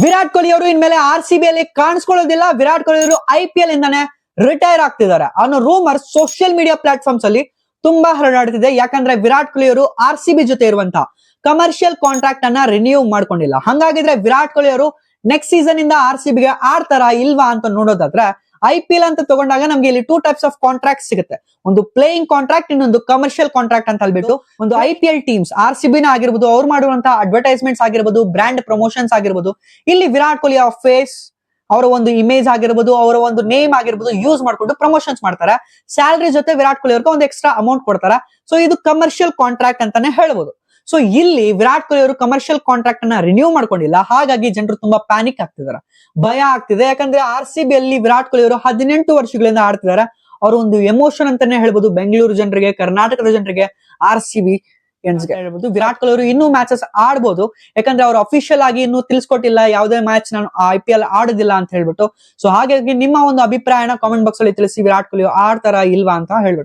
ವಿರಾಟ್ ಕೊಹ್ಲಿ ಅವರು ಇನ್ಮೇಲೆ RCB ಅಲ್ಲಿ ಕಾಣಿಸ್ಕೊಳ್ಳೋದಿಲ್ಲ. ವಿರಾಟ್ ಕೊಹ್ಲಿ ಅವರು IPL ಇಂದಾನೆ ರಿಟೈರ್ ಆಗ್ತಿದ್ದಾರೆ ಅನ್ನೋ ರೂಮರ್ ಸೋಷಿಯಲ್ ಮೀಡಿಯಾ ಪ್ಲಾಟ್ಫಾರ್ಮ್ಸ್ ಅಲ್ಲಿ ತುಂಬಾ ಹರಡಾಡ್ತಿದೆ. ಯಾಕಂದ್ರೆ ವಿರಾಟ್ ಕೊಹ್ಲಿ ಅವರು RCB ಜೊತೆ ಇರುವಂತ ಕಮರ್ಷಿಯಲ್ ಕಾಂಟ್ರಾಕ್ಟ್ ಅನ್ನ ರಿನ್ಯೂ ಮಾಡ್ಕೊಂಡಿಲ್ಲ. ಹಂಗಾಗಿದ್ರೆ ವಿರಾಟ್ ಕೊಹ್ಲಿ ಅವರು ನೆಕ್ಸ್ಟ್ ಸೀಸನ್ ಇಂದ RCB ಗೆ ಆಡ್ತಾರಾ ಇಲ್ವಾ ಅಂತ ನೋಡೋದಾದ್ರೆ IPL ಅಂತ ತಗೊಂಡಾಗ ನಮ್ಗೆ ಇಲ್ಲಿ 2 ಟೈಪ್ಸ್ ಆಫ್ ಕಾಂಟ್ರಾಕ್ಟ್ ಸಿಗುತ್ತೆ. ಒಂದು ಪ್ಲೇಯಿಂಗ್ ಕಾಂಟ್ರಾಕ್ಟ್, ಇನ್ನೊಂದು ಕಮರ್ಷಿಯಲ್ ಕಾಂಟ್ರಾಕ್ಟ್ ಅಂತ ಹೇಳ್ಬಿಟ್ಟು. ಒಂದು IPL ಟೀಮ್ಸ್ RCB ನ ಆಗಿರ್ಬೋದು, ಅವ್ರು ಮಾಡುವಂತಹ ಅಡ್ವರ್ಟೈಸ್ಮೆಂಟ್ಸ್ ಆಗಿರ್ಬೋದು, ಬ್ರಾಂಡ್ ಪ್ರಮೋಷನ್ಸ್ ಆಗಿರ್ಬೋದು, ಇಲ್ಲಿ ವಿರಾಟ್ ಕೊಹ್ಲಿ ಅವರ ಫೇಸ್, ಅವರ ಒಂದು ಇಮೇಜ್ ಆಗಿರ್ಬೋದು, ಅವರ ಒಂದು ನೇಮ್ ಆಗಿರ್ಬೋದು ಯೂಸ್ ಮಾಡ್ಕೊಂಡು ಪ್ರಮೋಷನ್ಸ್ ಮಾಡ್ತಾರೆ. ಸ್ಯಾಲರಿ ಜೊತೆ ವಿರಾಟ್ ಕೊಹ್ಲಿ ಅವ್ರಿಗೆ ಒಂದು ಎಕ್ಸ್ಟ್ರಾ ಅಮೌಂಟ್ ಕೊಡ್ತಾರೆ. ಸೊ ಇದು ಕಮರ್ಷಿಯಲ್ ಕಾಂಟ್ರಾಕ್ಟ್ ಅಂತಾನೆ ಹೇಳ್ಬೋದು. ಸೊ ಇಲ್ಲಿ ವಿರಾಟ್ ಕೊಹ್ಲಿ ಅವರು ಕಮರ್ಷಿಯಲ್ ಕಾಂಟ್ರಾಕ್ಟ್ ಅನ್ನ ರಿನ್ಯೂ ಮಾಡ್ಕೊಂಡಿಲ್ಲ. ಹಾಗಾಗಿ ಜನರು ತುಂಬಾ ಪ್ಯಾನಿಕ್ ಆಗ್ತಿದ್ದಾರೆ, ಭಯ ಆಗ್ತಿದೆ. ಯಾಕಂದ್ರೆ RCB ಅಲ್ಲಿ ವಿರಾಟ್ ಕೊಹ್ಲಿ ಅವರು 18 ವರ್ಷಗಳಿಂದ ಆಡ್ತಿದ್ದಾರೆ. ಅವರು ಒಂದು ಎಮೋಷನ್ ಅಂತಾನೆ ಹೇಳ್ಬೋದು ಬೆಂಗಳೂರು ಜನರಿಗೆ, ಕರ್ನಾಟಕದ ಜನರಿಗೆ, RCB ಹೇಳ್ಬೋದು. ವಿರಾಟ್ ಕೊಹ್ಲಿ ಅವರು ಇನ್ನೂ ಮ್ಯಾಚಸ್ ಆಡ್ಬೋದು, ಯಾಕಂದ್ರೆ ಅವ್ರು ಅಫಿಷಿಯಲ್ ಆಗಿ ಇನ್ನೂ ತಿಳಿಸ್ಕೊಟ್ಟಿಲ್ಲ ಯಾವುದೇ ಮ್ಯಾಚ್ ನಾನು IPL ಆಡೋದಿಲ್ಲ ಅಂತ ಹೇಳ್ಬಿಟ್ಟು. ಸೊ ಹಾಗಾಗಿ ನಿಮ್ಮ ಒಂದು ಅಭಿಪ್ರಾಯನ ಕಾಮೆಂಟ್ ಬಾಕ್ಸ್ ಅಲ್ಲಿ ತಿಳಿಸಿ. ವಿರಾಟ್ ಕೊಹ್ಲಿ ಆಡ್ತಾರಾ ಇಲ್ವಾ ಅಂತ ಹೇಳ್ಬಿಟ್ಟು.